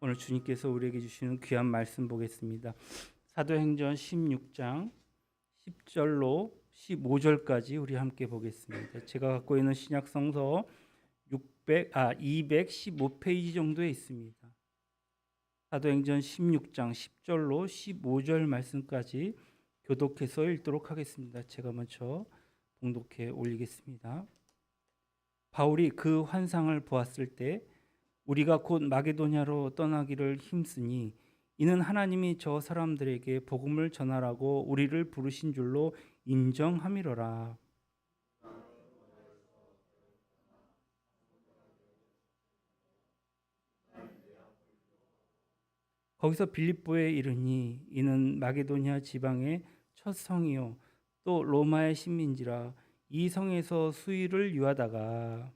오늘 주님께서 우리에게 주시는 귀한 말씀 보겠습니다. 사도행전 16장 10절로 15절까지 우리 함께 보겠습니다. 제가 갖고 있는 신약 성서 215페이지 정도에 있습니다. 사도행전 16장 10절로 15절 말씀까지 교독해서 읽도록 하겠습니다. 제가 먼저 봉독해 올리겠습니다. 바울이 그 환상을 보았을 때 우리가 곧 마게도냐로 떠나기를 힘쓰니 이는 하나님이 저 사람들에게 복음을 전하라고 우리를 부르신 줄로 인정함이로라. 거기서 빌립보에 이르니 이는 마게도냐 지방의 첫 성이요 또 로마의 식민지라. 이 성에서 수일을 유하다가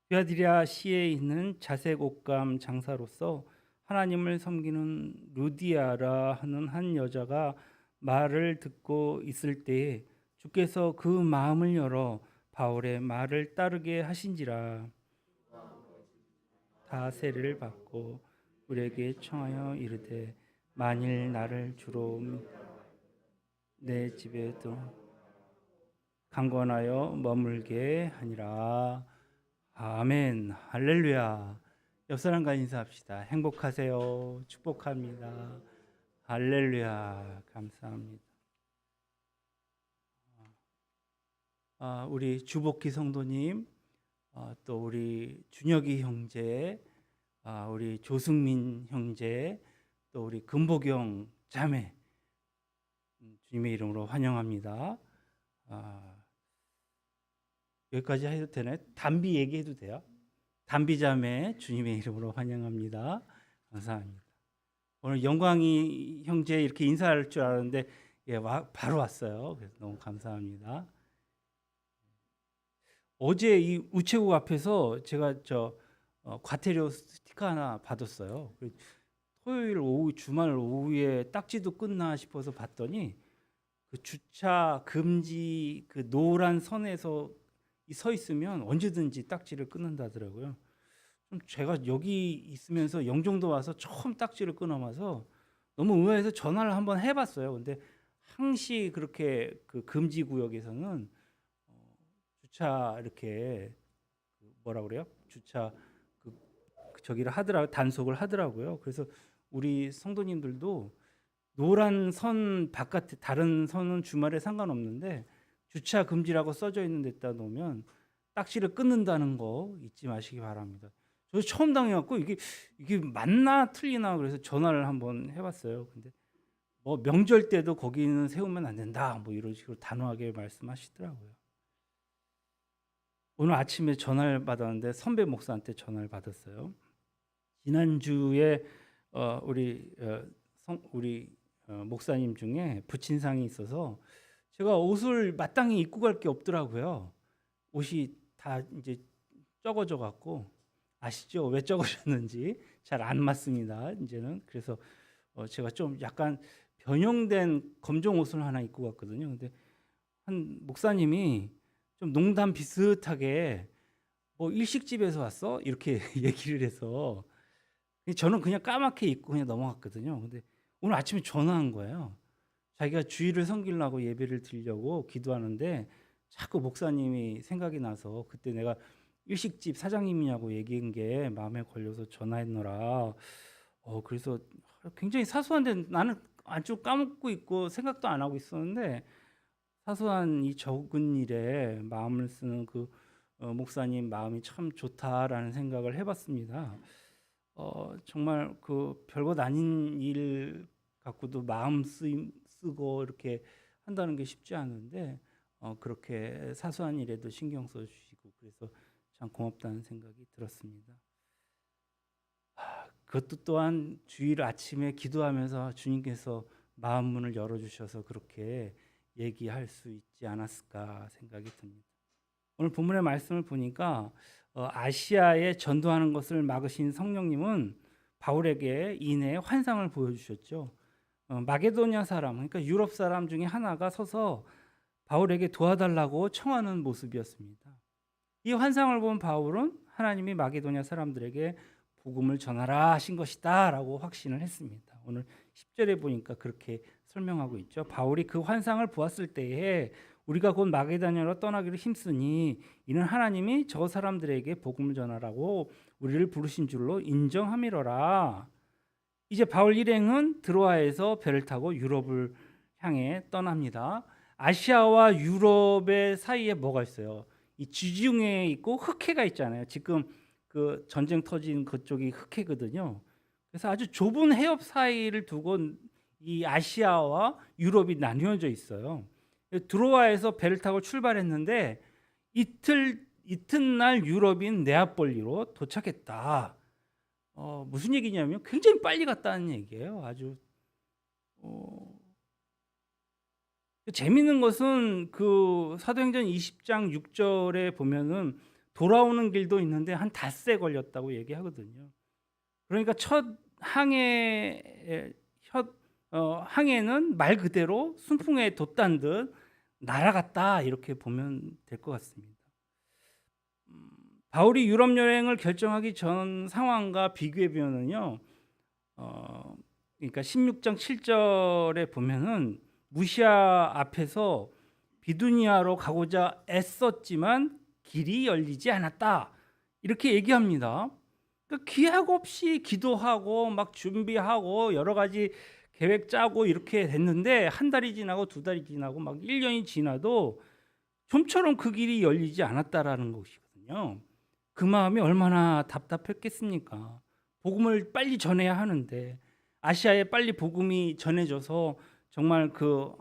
디아디랴 시에 있는 자색 옷감 장사로서 하나님을 섬기는 루디아라 하는 한 여자가 말을 듣고 있을 때에 주께서 그 마음을 열어 바울의 말을 따르게 하신지라. 다 세례를 받고 우리에게 청하여 이르되 만일 나를 주로 내 집에 강권하여 머물게 하니라. 아멘. 할렐루야. 옆 사람과 인사합시다. 행복하세요. 축복합니다. 할렐루야. 감사합니다. 우리 주복희 성도님, 또 우리 준혁이 형제, 우리 조승민 형제, 또 우리 금보경 자매, 주님의 이름으로 환영합니다. 여기까지 해도 되나요? 담비 얘기해도 돼요? 담비 자매 주님의 이름으로 환영합니다. 감사합니다. 오늘 영광이 형제 이렇게 인사할 줄 알았는데 바로 왔어요. 그래서 너무 감사합니다. 어제 이 우체국 앞에서 제가 과태료 스티커 하나 받았어요. 토요일 오후, 주말 오후에 딱지도 끊나 싶어서 봤더니 그 주차 금지 그 노란 선에서 서 있으면 언제든지 딱지를 끊는다더라고요. 제가 여기 있으면서 영종도 와서 처음 딱지를 끊어봐서 너무 의아해서 전화를 한번 해봤어요. 근데 항시 그렇게 그 금지 구역에서는 주차 이렇게 뭐라 그래요? 주차 저기를 하더라고요. 단속을 하더라고요. 그래서 우리 성도님들도 노란 선 바깥에 다른 선은 주말에 상관없는데 주차 금지라고 써져 있는 데다 놓으면 딱지를 끊는다는 거 잊지 마시기 바랍니다. 저 처음 당해갖고 이게 맞나 틀리나 그래서 전화를 한번 해봤어요. 근데 뭐 명절 때도 거기는 세우면 안 된다 뭐 이런 식으로 단호하게 말씀하시더라고요. 오늘 아침에 전화를 받았는데 선배 목사한테 전화를 받았어요. 지난주에 우리 목사님 중에 부친상이 있어서 제가 옷을 마땅히 입고 갈 게 없더라고요. 옷이 다 이제 적어져 갖고 아시죠? 왜 적어졌는지 잘 안 맞습니다. 이제는 그래서 제가 좀 약간 변형된 검정 옷을 하나 입고 갔거든요. 근데 한 목사님이 좀 농담 비슷하게 뭐 일식집에서 왔어? 이렇게 얘기를 해서 저는 그냥 까맣게 입고 그냥 넘어갔거든요. 근데 오늘 아침에 전화한 거예요. 자기가 주일을 섬기려고 예배를 드리려고 기도하는데 자꾸 목사님이 생각이 나서 그때 내가 일식집 사장님이냐고 얘기한 게 마음에 걸려서 전화했노라. 그래서 굉장히 사소한데 나는 아주 까먹고 있고 생각도 안 하고 있었는데 사소한 이 적은 일에 마음을 쓰는 그 목사님 마음이 참 좋다라는 생각을 해봤습니다. 정말 그 별것 아닌 일 갖고도 마음 쓰고 이렇게 한다는 게 쉽지 않은데 그렇게 사소한 일에도 신경 써주시고 그래서 참 고맙다는 생각이 들었습니다. 그것도 또한 주일 아침에 기도하면서 주님께서 마음 문을 열어주셔서 그렇게 얘기할 수 있지 않았을까 생각이 듭니다. 오늘 본문의 말씀을 보니까 아시아에 전도하는 것을 막으신 성령님은 바울에게 이내 환상을 보여주셨죠. 마게도냐 사람, 그러니까 유럽 사람 중에 하나가 서서 바울에게 도와달라고 청하는 모습이었습니다. 이 환상을 본 바울은 하나님이 마게도냐 사람들에게 복음을 전하라 하신 것이다 라고 확신을 했습니다. 오늘 10절에 보니까 그렇게 설명하고 있죠. 바울이 그 환상을 보았을 때에 우리가 곧 마게도냐로 떠나기로 힘쓰니 이는 하나님이 저 사람들에게 복음을 전하라고 우리를 부르신 줄로 인정함이로라. 이제 바울 일행은 드로아에서 배를 타고 유럽을 향해 떠납니다. 아시아와 유럽의 사이에 뭐가 있어요? 이 지중해에 있고 흑해가 있잖아요. 지금 그 전쟁 터진 그쪽이 흑해거든요. 그래서 아주 좁은 해협 사이를 두고 이 아시아와 유럽이 나뉘어져 있어요. 드로아에서 배를 타고 출발했는데 이튿날 유럽인 네아폴리로 도착했다. 무슨 얘기냐면 굉장히 빨리 갔다는 얘기예요. 아주 재밌는 것은 그 사도행전 20장 6절에 보면은 돌아오는 길도 있는데 한 닷새 걸렸다고 얘기하거든요. 그러니까 첫 항해는 말 그대로 순풍에 돛단 듯 날아갔다 이렇게 보면 될 것 같습니다. 바울이 유럽 여행을 결정하기 전 상황과 비교해 보면은요, 그러니까 16장 7절에 보면은 무시아 앞에서 비두니아로 가고자 애썼지만 길이 열리지 않았다 이렇게 얘기합니다. 그러니까 기약 없이 기도하고 막 준비하고 여러 가지 계획 짜고 이렇게 됐는데 한 달이 지나고 두 달이 지나고 막 1년이 지나도 좀처럼 그 길이 열리지 않았다라는 것이거든요. 그 마음이 얼마나 답답했겠습니까? 복음을 빨리 전해야 하는데 아시아에 빨리 복음이 전해져서 정말 그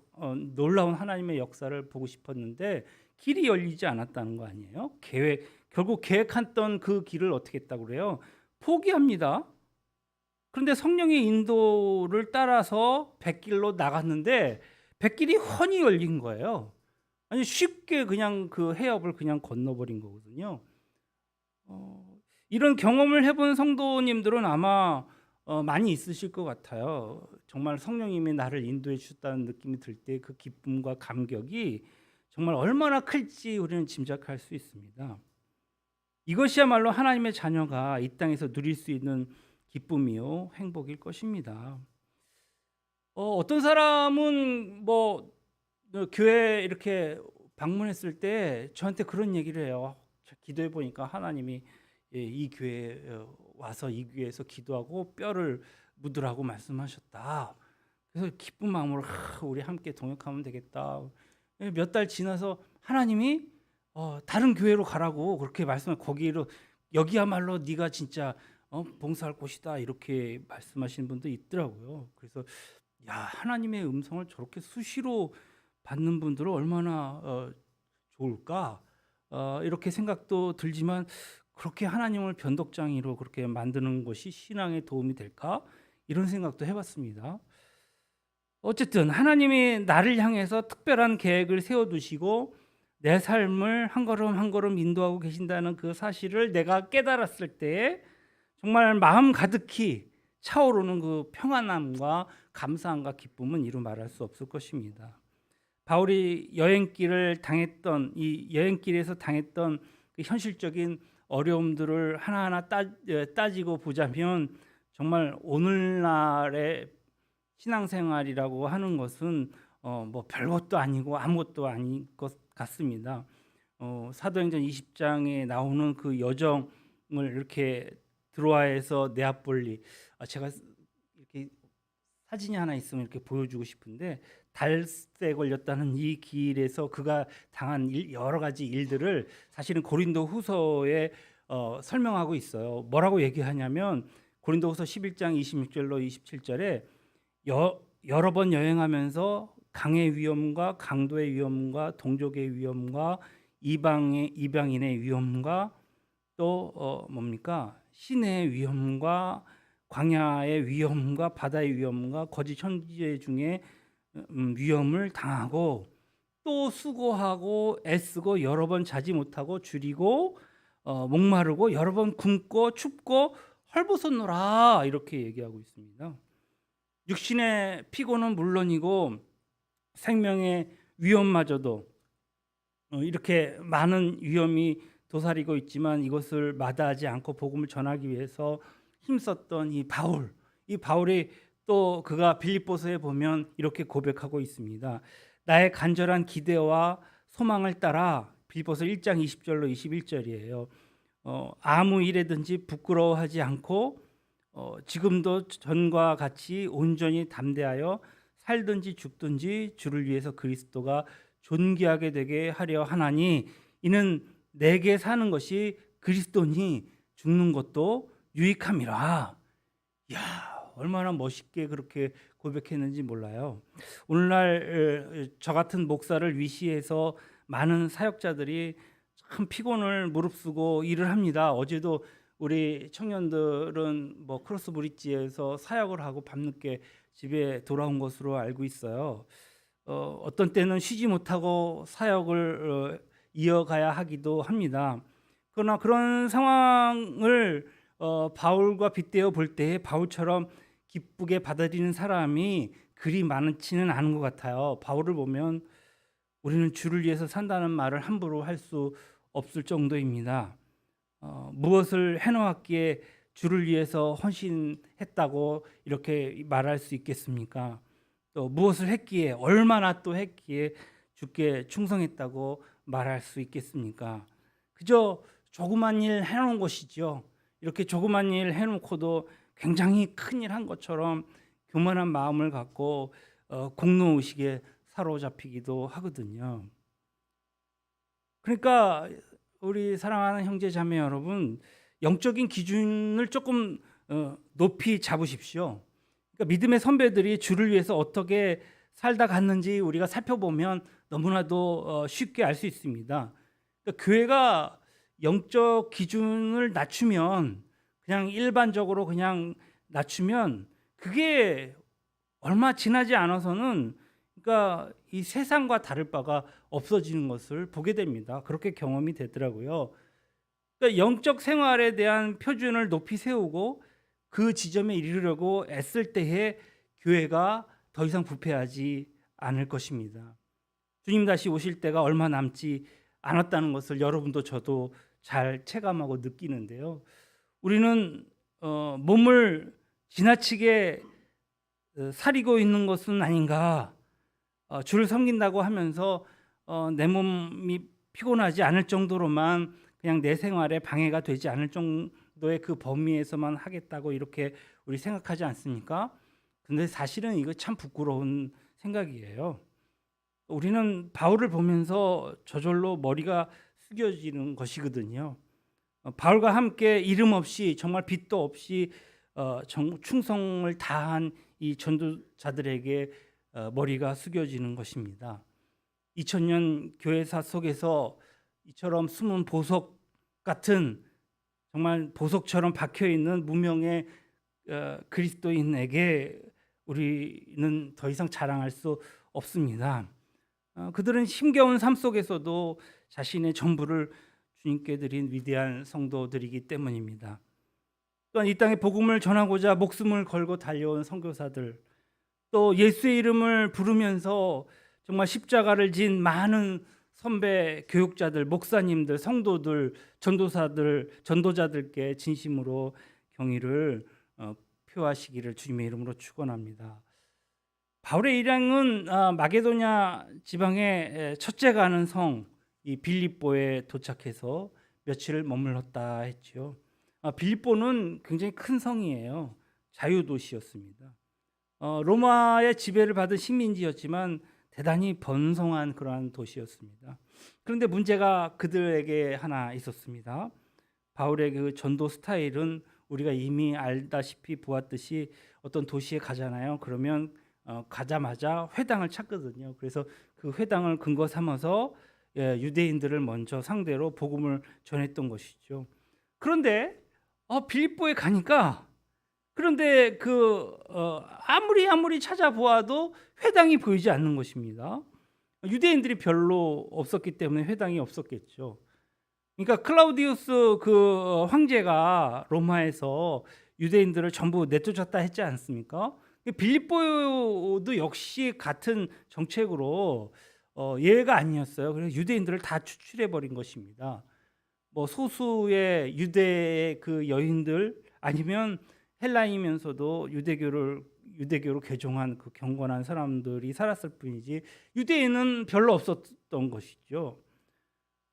놀라운 하나님의 역사를 보고 싶었는데 길이 열리지 않았다는 거 아니에요? 결국 계획했던 그 길을 어떻게 했다고 그래요? 포기합니다. 그런데 성령의 인도를 따라서 백길로 나갔는데 백길이 훤히 열린 거예요. 아니 쉽게 그냥 그 해협을 그냥 건너버린 거거든요. 이런 경험을 해본 성도님들은 아마 많이 있으실 것 같아요. 정말 성령님이 나를 인도해 주셨다는 느낌이 들 때 그 기쁨과 감격이 정말 얼마나 클지 우리는 짐작할 수 있습니다. 이것이야말로 하나님의 자녀가 이 땅에서 누릴 수 있는 기쁨이요 행복일 것입니다. 어떤 사람은 뭐 교회 이렇게 방문했을 때 저한테 그런 얘기를 해요. 기도해 보니까 하나님이 이 교회에 와서 이 교회에서 기도하고 뼈를 묻으라고 말씀하셨다. 그래서 기쁜 마음으로 우리 함께 동역하면 되겠다. 몇 달 지나서 하나님이 다른 교회로 가라고 그렇게 말씀을 거기로 여기야말로 네가 진짜 봉사할 곳이다 이렇게 말씀하시는 분도 있더라고요. 그래서 야 하나님의 음성을 저렇게 수시로 받는 분들은 얼마나 좋을까 이렇게 생각도 들지만 그렇게 하나님을 변덕장이로 그렇게 만드는 것이 신앙에 도움이 될까 이런 생각도 해봤습니다. 어쨌든 하나님이 나를 향해서 특별한 계획을 세워두시고 내 삶을 한 걸음 한 걸음 인도하고 계신다는 그 사실을 내가 깨달았을 때 정말 마음 가득히 차오르는 그 평안함과 감사함과 기쁨은 이루 말할 수 없을 것입니다. 바울이 여행길에서 당했던 그 현실적인 어려움들을 하나하나 따지고 보자면 정말 오늘날의 신앙생활이라고 하는 것은 뭐 별것도 아니고 아무것도 아닌 것 같습니다. 사도행전 20장에 나오는 그 여정을 이렇게 드로아에서 네아폴리 제가 이렇게 사진이 하나 있으면 이렇게 보여주고 싶은데 닷새 걸렸다는 이 길에서 그가 당한 여러 가지 일들을 사실은 고린도 후서에 설명하고 있어요. 뭐라고 얘기하냐면 고린도 후서 11장 26절로 27절에 여러 번 여행하면서 강의 위험과 강도의 위험과 동족의 위험과 이방인의 위험과 또 뭡니까 시내의 위험과 광야의 위험과 바다의 위험과 거짓 천지 중에 위험을 당하고 또 수고하고 애쓰고 여러 번 자지 못하고 줄이고 목마르고 여러 번 굶고 춥고 헐벗었노라 이렇게 얘기하고 있습니다. 육신의 피곤은 물론이고 생명의 위험마저도 이렇게 많은 위험이 도사리고 있지만 이것을 마다하지 않고 복음을 전하기 위해서 힘썼던 이 바울이 또 그가 빌립보서에 보면 이렇게 고백하고 있습니다. 나의 간절한 기대와 소망을 따라, 빌립보서 1장 20절로 21절이에요. 아무 일에든지 부끄러워하지 않고 지금도 전과 같이 온전히 담대하여 살든지 죽든지 주를 위해서 그리스도가 존귀하게 되게 하려 하나니, 이는 내게 사는 것이 그리스도니 죽는 것도 유익함이라. 이야, 얼마나 멋있게 그렇게 고백했는지 몰라요. 오늘날 저 같은 목사를 위시해서 많은 사역자들이 참 피곤을 무릅쓰고 일을 합니다. 어제도 우리 청년들은 뭐 크로스 브릿지에서 사역을 하고 밤늦게 집에 돌아온 것으로 알고 있어요. 어떤 때는 쉬지 못하고 사역을 이어가야 하기도 합니다. 그러나 그런 상황을 바울과 빗대어 볼 때 바울처럼 기쁘게 받아들이는 사람이 그리 많지는 않은 것 같아요. 바울을 보면 우리는 주를 위해서 산다는 말을 함부로 할 수 없을 정도입니다. 무엇을 해놓았기에 주를 위해서 헌신했다고 이렇게 말할 수 있겠습니까? 또 무엇을 했기에, 얼마나 또 했기에 주께 충성했다고 말할 수 있겠습니까? 그저 조그만 일 해놓은 것이죠. 이렇게 조그만 일 해놓고도 굉장히 큰일 한 것처럼 교만한 마음을 갖고 공로의식에 사로잡히기도 하거든요. 그러니까 우리 사랑하는 형제 자매 여러분, 영적인 기준을 조금 높이 잡으십시오. 그러니까 믿음의 선배들이 주를 위해서 어떻게 살다 갔는지 우리가 살펴보면 너무나도 쉽게 알 수 있습니다. 그러니까 교회가 영적 기준을 낮추면, 그냥 일반적으로 그냥 낮추면 그게 얼마 지나지 않아서는, 그러니까 이 세상과 다를 바가 없어지는 것을 보게 됩니다. 그렇게 경험이 되더라고요. 그러니까 영적 생활에 대한 표준을 높이 세우고 그 지점에 이르려고 애쓸 때에 교회가 더 이상 부패하지 않을 것입니다. 주님 다시 오실 때가 얼마 남지 않았다는 것을 여러분도 저도 잘 체감하고 느끼는데요. 우리는 몸을 지나치게 사리고 있는 것은 아닌가. 주를 섬긴다고 하면서 내 몸이 피곤하지 않을 정도로만, 그냥 내 생활에 방해가 되지 않을 정도의 그 범위에서만 하겠다고 이렇게 우리 생각하지 않습니까? 근데 사실은 이거 참 부끄러운 생각이에요. 우리는 바울을 보면서 저절로 머리가 숙여지는 것이거든요. 바울과 함께 이름 없이, 정말 빚도 없이 충성을 다한 이 전도자들에게 머리가 숙여지는 것입니다. 2000년 교회사 속에서 이처럼 숨은 보석 같은, 정말 보석처럼 박혀있는 무명의 그리스도인에게 우리는 더 이상 자랑할 수 없습니다. 그들은 힘겨운 삶 속에서도 자신의 전부를 주님께 드린 위대한 성도들이기 때문입니다. 또한 이 땅에 복음을 전하고자 목숨을 걸고 달려온 선교사들, 또 예수의 이름을 부르면서 정말 십자가를 진 많은 선배 교육자들, 목사님들, 성도들, 전도자들께 진심으로 경의를 표하시기를 주님의 이름으로 축원합니다. 바울의 일행은 마게도냐 지방의 첫째 가는 성 이 빌립보에 도착해서 며칠을 머물렀다 했죠. 빌립보는 굉장히 큰 성이에요. 자유도시였습니다. 로마의 지배를 받은 식민지였지만 대단히 번성한 그러한 도시였습니다. 그런데 문제가 그들에게 하나 있었습니다. 바울의 그 전도 스타일은 우리가 이미 알다시피 보았듯이 어떤 도시에 가잖아요. 그러면 가자마자 회당을 찾거든요. 그래서 그 회당을 근거 삼아서 유대인들을 먼저 상대로 복음을 전했던 것이죠. 그런데 빌립보에 가니까, 그런데 아무리 찾아보아도 회당이 보이지 않는 것입니다. 유대인들이 별로 없었기 때문에 회당이 없었겠죠. 그러니까 클라우디우스 그 황제가 로마에서 유대인들을 전부 내쫓았다 했지 않습니까? 빌립보도 역시 같은 정책으로 예외가 아니었어요. 그래서 유대인들을 다 추출해 버린 것입니다. 뭐 소수의 유대의 그 여인들 아니면 헬라이면서도 유대교로 개종한 그 경건한 사람들이 살았을 뿐이지 유대인은 별로 없었던 것이죠.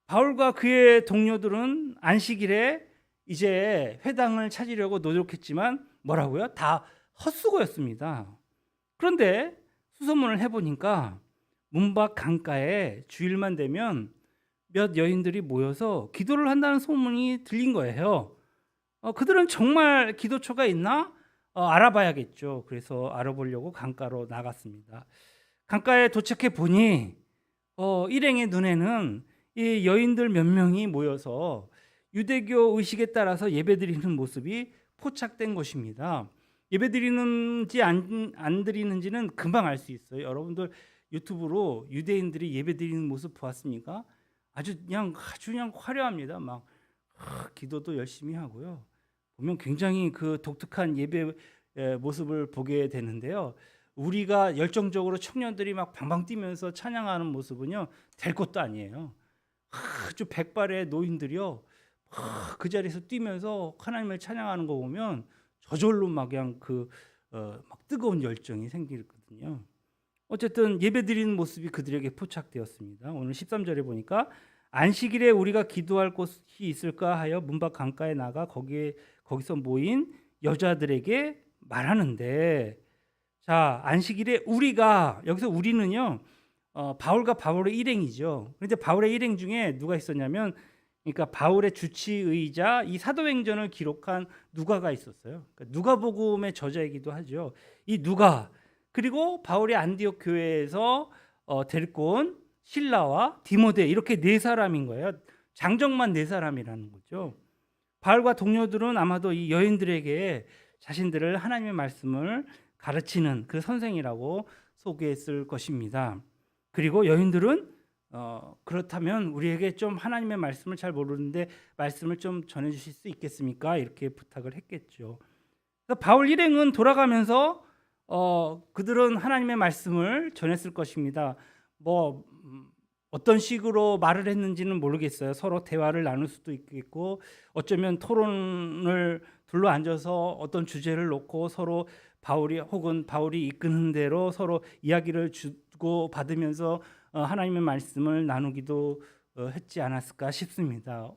바울과 그의 동료들은 안식일에 이제 회당을 찾으려고 노력했지만 뭐라고요? 다 헛수고였습니다. 그런데 수소문을 해보니까 문 밖 강가에 주일만 되면 몇 여인들이 모여서 기도를 한다는 소문이 들린 거예요. 그들은 정말 기도처가 있나? 알아봐야겠죠. 그래서 알아보려고 강가로 나갔습니다. 강가에 도착해 보니 일행의 눈에는 이 여인들 몇 명이 모여서 유대교 의식에 따라서 예배드리는 모습이 포착된 것입니다. 예배드리는지 안 드리는지는 금방 알 수 있어요. 여러분들 유튜브로 유대인들이 예배드리는 모습 보았습니까? 아주 그냥 화려합니다. 막 기도도 열심히 하고요. 보면 굉장히 그 독특한 예배 모습을 보게 되는데요. 우리가 열정적으로 청년들이 막 방방 뛰면서 찬양하는 모습은요 될 것도 아니에요. 아주 백발의 노인들이요 그 자리에서 뛰면서 하나님을 찬양하는 거 보면 저절로 막 그냥 막 뜨거운 열정이 생기거든요. 어쨌든 예배드리는 모습이 그들에게 포착되었습니다. 오늘 13절에 보니까 안식일에 우리가 기도할 곳이 있을까 하여 문 밖 강가에 나가 거기서 모인 여자들에게 말하는데, 자, 안식일에 우리가, 여기서 우리는요 바울과 바울의 일행이죠. 그런데 바울의 일행 중에 누가 있었냐면, 그러니까 바울의 주치의자 이 사도행전을 기록한 누가가 있었어요. 그러니까 누가복음의 저자이기도 하죠. 이 누가, 그리고 바울의 안디옥 교회에서 데리고 온 실라와 디모데, 이렇게 네 사람인 거예요. 장정만 네 사람이라는 거죠. 바울과 동료들은 아마도 이 여인들에게 자신들을 하나님의 말씀을 가르치는 그 선생이라고 소개했을 것입니다. 그리고 여인들은 그렇다면 우리에게 좀 하나님의 말씀을 잘 모르는데 말씀을 좀 전해주실 수 있겠습니까? 이렇게 부탁을 했겠죠. 그래서 바울 일행은 돌아가면서 그들은 하나님의 말씀을 전했을 것입니다. 어떤 식으로 말을 했는지는 모르겠어요. 서로 대화를 나눌 수도 있겠고, 어쩌면 토론을 둘러 앉아서 어떤 주제를 놓고 서로 바울이 이끄는 대로 서로 이야기를 주고 받으면서 하나님의 말씀을 나누기도 했지 않았을까 싶습니다.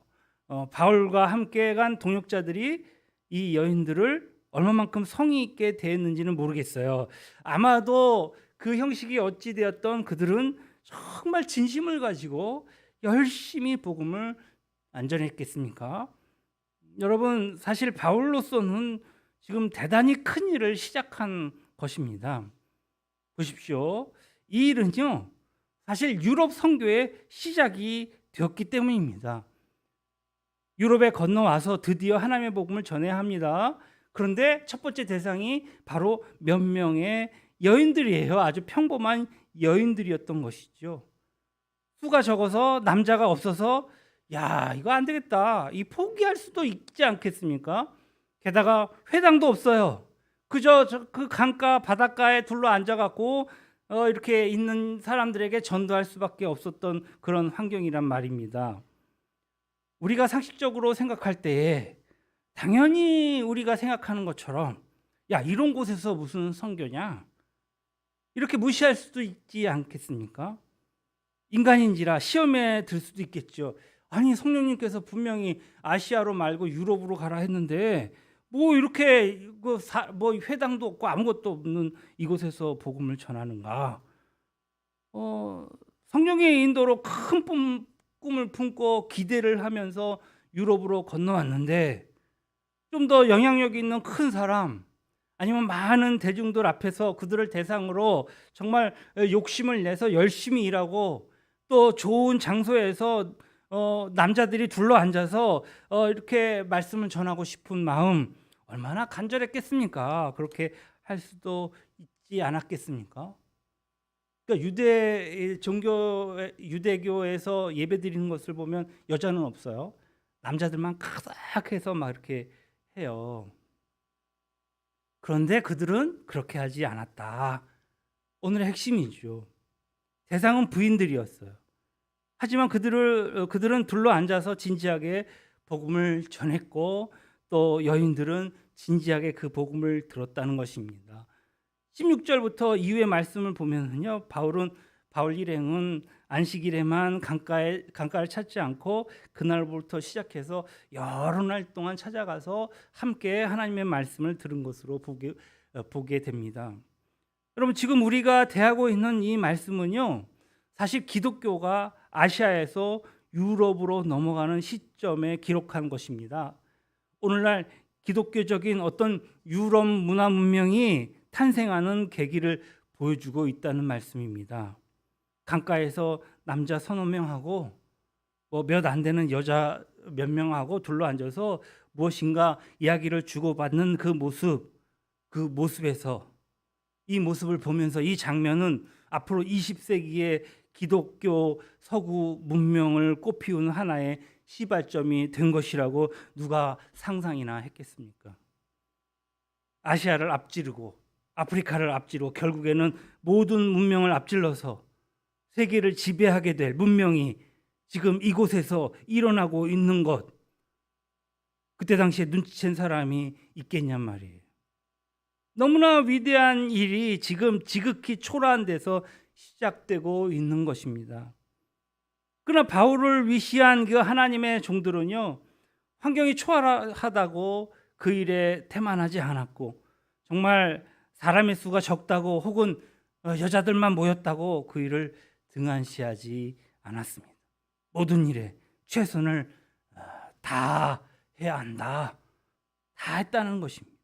바울과 함께 간 동역자들이 이 여인들을 얼마만큼 성의 있게 대했는지는 모르겠어요. 아마도 그 형식이 어찌 되었던 그들은 정말 진심을 가지고 열심히 복음을 안 전했겠습니까? 여러분, 사실 바울로서는 지금 대단히 큰 일을 시작한 것입니다. 보십시오. 이 일은요 사실 유럽 선교의 시작이 되었기 때문입니다. 유럽에 건너와서 드디어 하나님의 복음을 전해야 합니다. 그런데 첫 번째 대상이 바로 몇 명의 여인들이에요. 아주 평범한 여인들이었던 것이죠. 수가 적어서 남자가 없어서 야, 이거 안 되겠다, 이 포기할 수도 있지 않겠습니까? 게다가 회당도 없어요. 그저 그 강가 바닷가에 둘러 앉아갖고 이렇게 있는 사람들에게 전도할 수밖에 없었던 그런 환경이란 말입니다. 우리가 상식적으로 생각할 때에 당연히 우리가 생각하는 것처럼 야, 이런 곳에서 무슨 선교냐, 이렇게 무시할 수도 있지 않겠습니까? 인간인지라 시험에 들 수도 있겠죠. 아니, 성령님께서 분명히 아시아로 말고 유럽으로 가라 했는데 이렇게 회당도 없고 아무것도 없는 이곳에서 복음을 전하는가? 성령의 인도로 큰 꿈을 품고 기대를 하면서 유럽으로 건너왔는데, 좀 더 영향력 있는 큰 사람 아니면 많은 대중들 앞에서 그들을 대상으로 정말 욕심을 내서 열심히 일하고 또 좋은 장소에서 남자들이 둘러 앉아서 이렇게 말씀을 전하고 싶은 마음 얼마나 간절했겠습니까? 그렇게 할 수도 있지 않았겠습니까? 그러니까 유대교에서 예배 드리는 것을 보면 여자는 없어요. 남자들만 가득해서 막 이렇게 해요. 그런데 그들은 그렇게 하지 않았다. 오늘의 핵심이죠. 대상은 부인들이었어요. 하지만 그들은 둘러 앉아서 진지하게 복음을 전했고 또 여인들은 진지하게 그 복음을 들었다는 것입니다. 16절부터 이후의 말씀을 보면요, 바울 일행은 안식일에만 강가를 찾지 않고 그날부터 시작해서 여러 날 동안 찾아가서 함께 하나님의 말씀을 들은 것으로 보게 됩니다. 여러분, 지금 우리가 대하고 있는 이 말씀은요, 사실 기독교가 아시아에서 유럽으로 넘어가는 시점에 기록한 것입니다. 오늘날 기독교적인 어떤 유럽 문화 문명이 탄생하는 계기를 보여주고 있다는 말씀입니다. 강가에서 남자 서너 명하고 몇 안 되는 여자 몇 명하고 둘러앉아서 무엇인가 이야기를 주고받는 그 모습에서 이 모습을 보면서 이 장면은 앞으로 20세기의 기독교 서구 문명을 꽃피우는 하나의 시발점이 된 것이라고 누가 상상이나 했겠습니까? 아시아를 앞지르고 아프리카를 앞지르고 결국에는 모든 문명을 앞질러서 세계를 지배하게 될 문명이 지금 이곳에서 일어나고 있는 것, 그때 당시에 눈치챈 사람이 있겠냔 말이에요. 너무나 위대한 일이 지금 지극히 초라한 데서 시작되고 있는 것입니다. 그러나 바울을 위시한 그 하나님의 종들은요, 환경이 초라하다고 그 일에 태만하지 않았고, 정말 사람의 수가 적다고 혹은 여자들만 모였다고 그 일을 등한시하지 않았습니다. 모든 일에 최선을 다 해야 한다. 다 했다는 것입니다.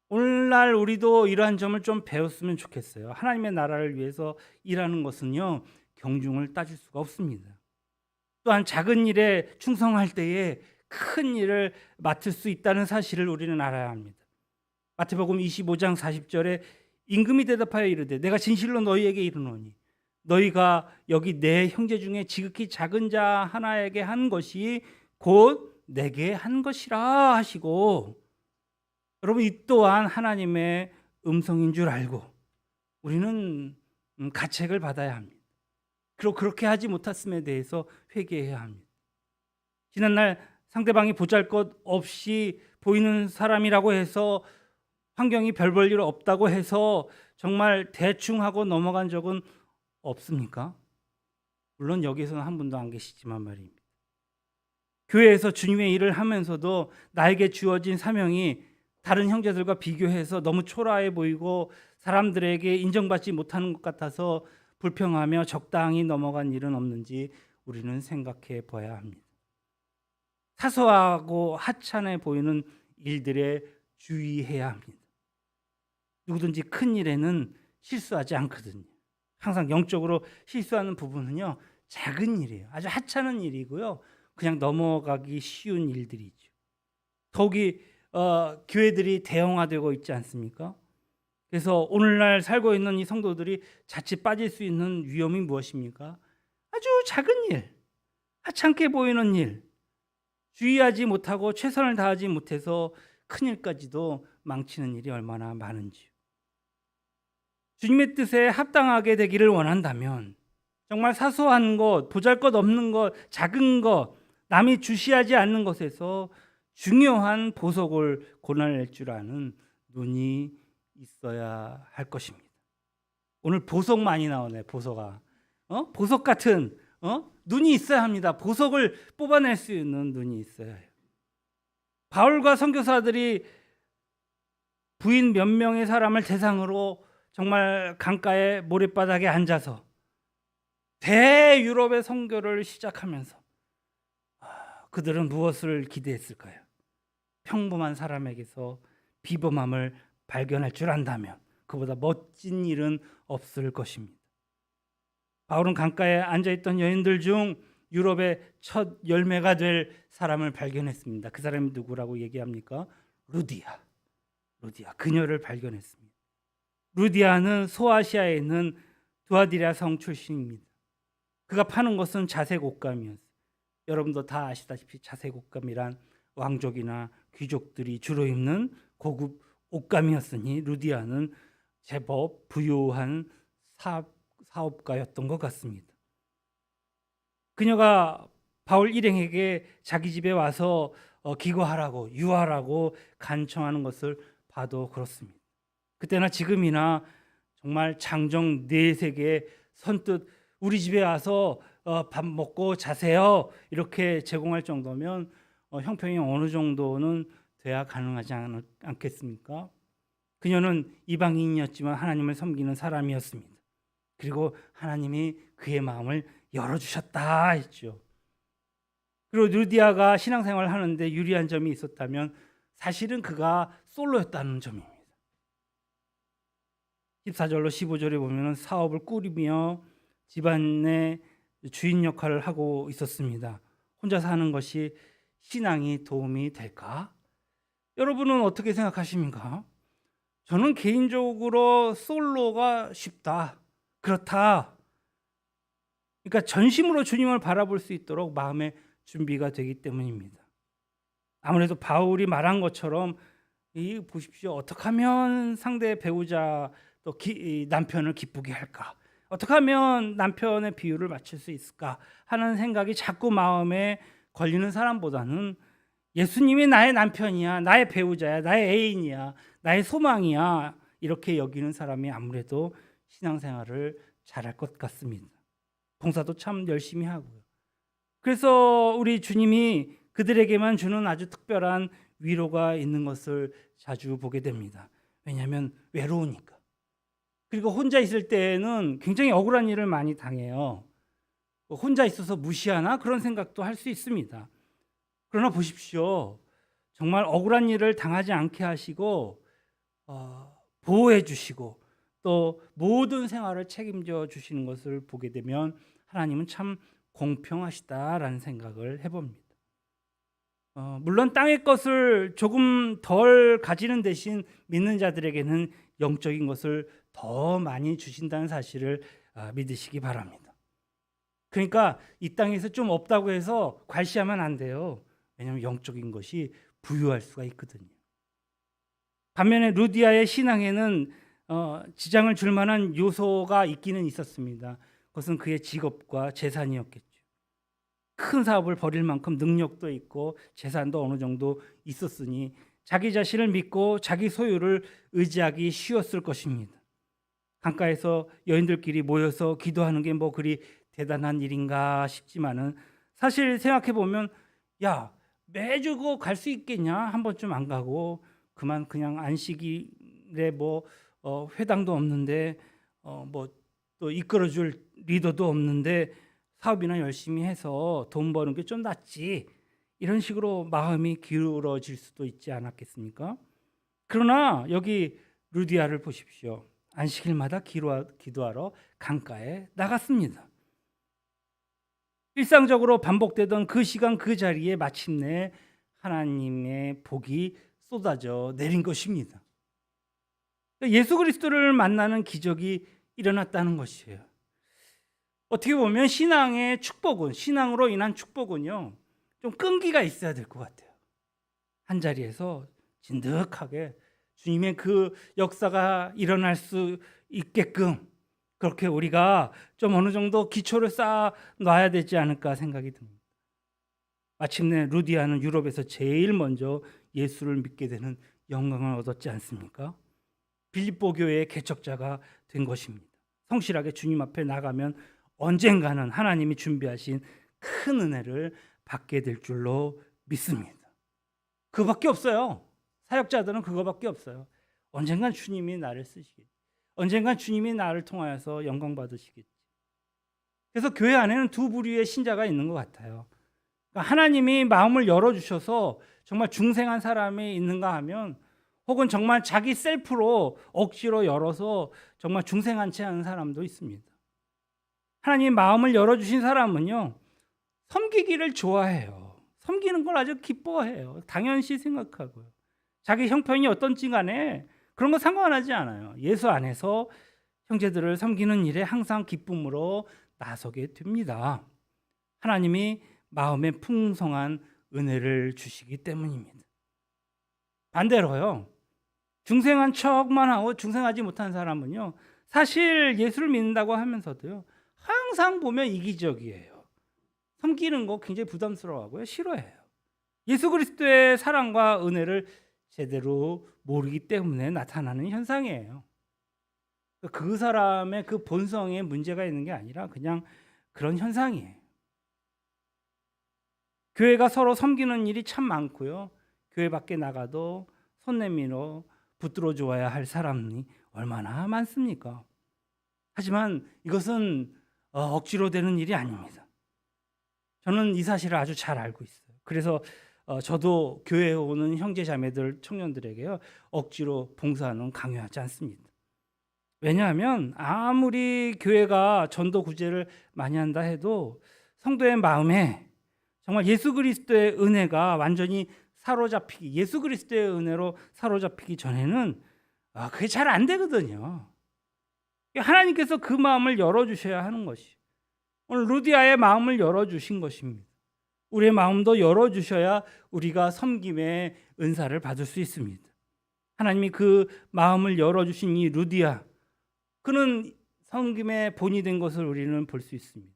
오늘날 우리도 이러한 점을 좀 배웠으면 좋겠어요. 하나님의 나라를 위해서 일하는 것은요, 경중을 따질 수가 없습니다. 또한 작은 일에 충성할 때에 큰 일을 맡을 수 있다는 사실을 우리는 알아야 합니다. 마태복음 25장 40절에 임금이 대답하여 이르되 내가 진실로 너희에게 이르노니 너희가 여기 내 형제 중에 지극히 작은 자 하나에게 한 것이 곧 내게 한 것이라 하시고, 여러분, 이 또한 하나님의 음성인 줄 알고 우리는 가책을 받아야 합니다. 그리고 그렇게 하지 못했음에 대해서 회개해야 합니다. 지난날 상대방이 보잘것없이 보이는 사람이라고 해서 환경이 별 볼 일 없다고 해서 정말 대충 하고 넘어간 적은 없습니까? 물론 여기서는 한 분도 안 계시지만 말입니다. 교회에서 주님의 일을 하면서도 나에게 주어진 사명이 다른 형제들과 비교해서 너무 초라해 보이고 사람들에게 인정받지 못하는 것 같아서 불평하며 적당히 넘어간 일은 없는지 우리는 생각해 봐야 합니다. 사소하고 하찮아 보이는 일들에 주의해야 합니다. 누구든지 큰 일에는 실수하지 않거든요. 항상 영적으로 실수하는 부분은요, 작은 일이에요. 아주 하찮은 일이고요, 그냥 넘어가기 쉬운 일들이죠. 더욱이 교회들이 대형화되고 있지 않습니까? 그래서 오늘날 살고 있는 이 성도들이 자칫 빠질 수 있는 위험이 무엇입니까? 아주 작은 일, 하찮게 보이는 일, 주의하지 못하고 최선을 다하지 못해서 큰 일까지도 망치는 일이 얼마나 많은지요. 주님의 뜻에 합당하게 되기를 원한다면 정말 사소한 것, 보잘것없는 것, 작은 것, 남이 주시하지 않는 것에서 중요한 보석을 골라낼 줄 아는 눈이 있어야 할 것입니다. 오늘 보석 많이 나오네. 보석아, 보석 같은 눈이 있어야 합니다. 보석을 뽑아낼 수 있는 눈이 있어야 해요. 바울과 선교사들이 부인 몇 명의 사람을 대상으로 정말 강가의 모래바닥에 앉아서 대유럽의 선교를 시작하면서 그들은 무엇을 기대했을까요? 평범한 사람에게서 비범함을 발견할 줄 안다면 그보다 멋진 일은 없을 것입니다. 바울은 강가에 앉아있던 여인들 중 유럽의 첫 열매가 될 사람을 발견했습니다. 그 사람이 누구라고 얘기합니까? 루디아, 그녀를 발견했습니다. 루디아는 소아시아에 있는 두아디라 성 출신입니다. 그가 파는 것은 자색 옷감이었어요. 여러분도 다 아시다시피 자색 옷감이란 왕족이나 귀족들이 주로 입는 고급 옷감이었으니 루디아는 제법 부유한 사업가였던 것 같습니다. 그녀가 바울 일행에게 자기 집에 와서 기거하라고 유하라고 간청하는 것을 봐도 그렇습니다. 그때나 지금이나 정말 장정 내색에 선뜻 우리 집에 와서 밥 먹고 자세요 이렇게 제공할 정도면 형평이 어느 정도는 돼야 가능하지 않겠습니까? 그녀는 이방인이었지만 하나님을 섬기는 사람이었습니다. 그리고 하나님이 그의 마음을 열어주셨다 했죠. 그리고 루디아가 신앙생활을 하는데 유리한 점이 있었다면 사실은 그가 솔로였다는 점입니다. 14절로 15절에 보면 사업을 꾸리며 집안의 주인 역할을 하고 있었습니다. 혼자 사는 것이 신앙이 도움이 될까? 여러분은 어떻게 생각하십니까? 저는 개인적으로 솔로가 쉽다, 그렇다. 그러니까 전심으로 주님을 바라볼 수 있도록 마음의 준비가 되기 때문입니다. 아무래도 바울이 말한 것처럼 보십시오. 어떻게 하면 상대 배우자 또 남편을 기쁘게 할까? 어떻게 하면 남편의 비율을 맞출 수 있을까 하는 생각이 자꾸 마음에 걸리는 사람보다는 예수님이 나의 남편이야, 나의 배우자야, 나의 애인이야, 나의 소망이야 이렇게 여기는 사람이 아무래도 신앙생활을 잘할 것 같습니다. 봉사도 참 열심히 하고요. 그래서 우리 주님이 그들에게만 주는 아주 특별한 위로가 있는 것을 자주 보게 됩니다. 왜냐하면 외로우니까. 그리고 혼자 있을 때는 굉장히 억울한 일을 많이 당해요. 혼자 있어서 무시하나 그런 생각도 할 수 있습니다. 그러나 보십시오. 정말 억울한 일을 당하지 않게 하시고 보호해 주시고 또 모든 생활을 책임져 주시는 것을 보게 되면 하나님은 참 공평하시다라는 생각을 해봅니다. 물론 땅의 것을 조금 덜 가지는 대신 믿는 자들에게는 영적인 것을 더 많이 주신다는 사실을 믿으시기 바랍니다. 그러니까 이 땅에서 좀 없다고 해서 괄시하면 안 돼요. 왜냐하면 영적인 것이 부유할 수가 있거든요. 반면에 루디아의 신앙에는 지장을 줄 만한 요소가 있기는 있었습니다. 그것은 그의 직업과 재산이었겠죠. 큰 사업을 벌일 만큼 능력도 있고 재산도 어느 정도 있었으니 자기 자신을 믿고 자기 소유를 의지하기 쉬웠을 것입니다. 강가에서 여인들끼리 모여서 기도하는 게 뭐 그리 대단한 일인가 싶지만은 사실 생각해 보면 야 매주 그거 갈 수 있겠냐? 한 번쯤 안 가고 그냥 안식일에 회당도 없는데 뭐 또 이끌어줄 리더도 없는데 사업이나 열심히 해서 돈 버는 게 좀 낫지. 이런 식으로 마음이 기울어질 수도 있지 않았겠습니까? 그러나 여기 루디아를 보십시오. 안식일마다 기도하러 강가에 나갔습니다. 일상적으로 반복되던 그 시간 그 자리에 마침내 하나님의 복이 쏟아져 내린 것입니다. 예수 그리스도를 만나는 기적이 일어났다는 것이에요. 어떻게 보면 신앙으로 인한 축복은요, 좀 끈기가 있어야 될 것 같아요. 한 자리에서 진득하게 주님의 그 역사가 일어날 수 있게끔 그렇게 우리가 좀 어느 정도 기초를 쌓아 놔야 되지 않을까 생각이 듭니다. 마침내 루디아는 유럽에서 제일 먼저 예수를 믿게 되는 영광을 얻었지 않습니까? 빌립보 교회의 개척자가 된 것입니다. 성실하게 주님 앞에 나가면 언젠가는 하나님이 준비하신 큰 은혜를 받게 될 줄로 믿습니다. 그거밖에 없어요. 사역자들은 그거밖에 없어요. 언젠간 주님이 나를 쓰시겠지. 언젠간 주님이 나를 통하여서 영광 받으시겠지. 그래서 교회 안에는 두 부류의 신자가 있는 것 같아요. 그러니까 하나님이 마음을 열어주셔서 정말 중생한 사람이 있는가 하면 혹은 정말 자기 셀프로 억지로 열어서 정말 중생한 채 하는 사람도 있습니다. 하나님 마음을 열어주신 사람은요, 섬기기를 좋아해요. 섬기는 걸 아주 기뻐해요. 당연시 생각하고요. 자기 형편이 어떤지 간에 그런 거 상관하지 않아요. 예수 안에서 형제들을 섬기는 일에 항상 기쁨으로 나서게 됩니다. 하나님이 마음에 풍성한 은혜를 주시기 때문입니다. 반대로요, 중생한 척만 하고 중생하지 못한 사람은요, 사실 예수를 믿는다고 하면서도요, 항상 보면 이기적이에요. 섬기는 거 굉장히 부담스러워하고요, 싫어해요. 예수 그리스도의 사랑과 은혜를 제대로 모르기 때문에 나타나는 현상이에요. 그 사람의 그 본성에 문제가 있는 게 아니라 그냥 그런 현상이에요. 교회가 서로 섬기는 일이 참 많고요. 교회 밖에 나가도 손 내밀어 붙들어 주어야 할 사람이 얼마나 많습니까? 하지만 이것은 억지로 되는 일이 아닙니다. 저는 이 사실을 아주 잘 알고 있어요. 그래서 저도 교회에 오는 형제 자매들 청년들에게요, 억지로 봉사는 강요하지 않습니다. 왜냐하면 아무리 교회가 전도 구제를 많이 한다 해도 성도의 마음에 정말 예수 그리스도의 은혜가 완전히 사로잡히기, 예수 그리스도의 은혜로 사로잡히기 전에는 그게 잘 안 되거든요. 하나님께서 그 마음을 열어주셔야 하는 것이, 오늘 루디아의 마음을 열어주신 것입니다. 우리의 마음도 열어주셔야 우리가 섬김의 은사를 받을 수 있습니다. 하나님이 그 마음을 열어주신 이 루디아, 그는 섬김의 본이 된 것을 우리는 볼 수 있습니다.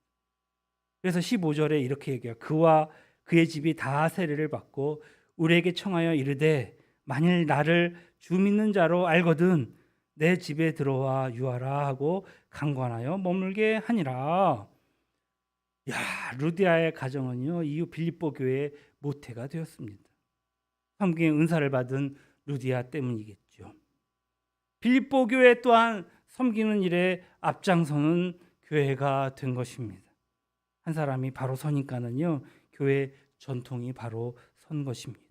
그래서 15절에 이렇게 얘기해요. 그와 그의 집이 다 세례를 받고 우리에게 청하여 이르되 만일 나를 주 믿는 자로 알거든 내 집에 들어와 유하라 하고 강권하여 머물게 하니라. 야, 루디아의 가정은요, 이후 빌립보 교회의 모태가 되었습니다. 섬김의 은사를 받은 루디아 때문이겠죠. 빌립보 교회 또한 섬기는 일에 앞장서는 교회가 된 것입니다. 한 사람이 바로 서니까는요, 교회 전통이 바로 선 것입니다.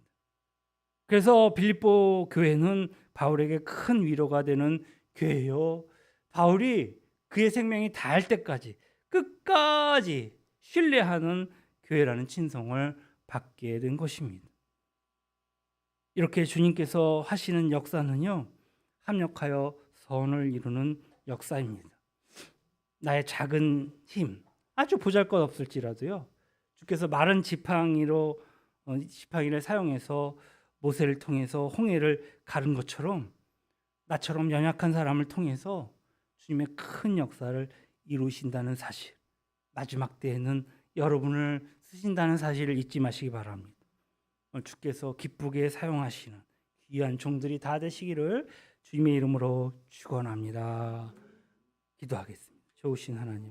그래서 빌립보 교회는 바울에게 큰 위로가 되는 교회요. 바울이 그의 생명이 다할 때까지 끝까지 신뢰하는 교회라는 칭송을 받게 된 것입니다. 이렇게 주님께서 하시는 역사는요, 합력하여 선을 이루는 역사입니다. 나의 작은 힘, 아주 보잘것없을지라도요, 주께서 마른 지팡이를 사용해서 모세를 통해서 홍해를 가른 것처럼 나처럼 연약한 사람을 통해서 주님의 큰 역사를 이루신다는 사실, 마지막 때에는 여러분을 쓰신다는 사실을 잊지 마시기 바랍니다. 주께서 기쁘게 사용하시는 귀한 종들이 다 되시기를 주님의 이름으로 축원합니다. 기도하겠습니다. 좋으신 하나님,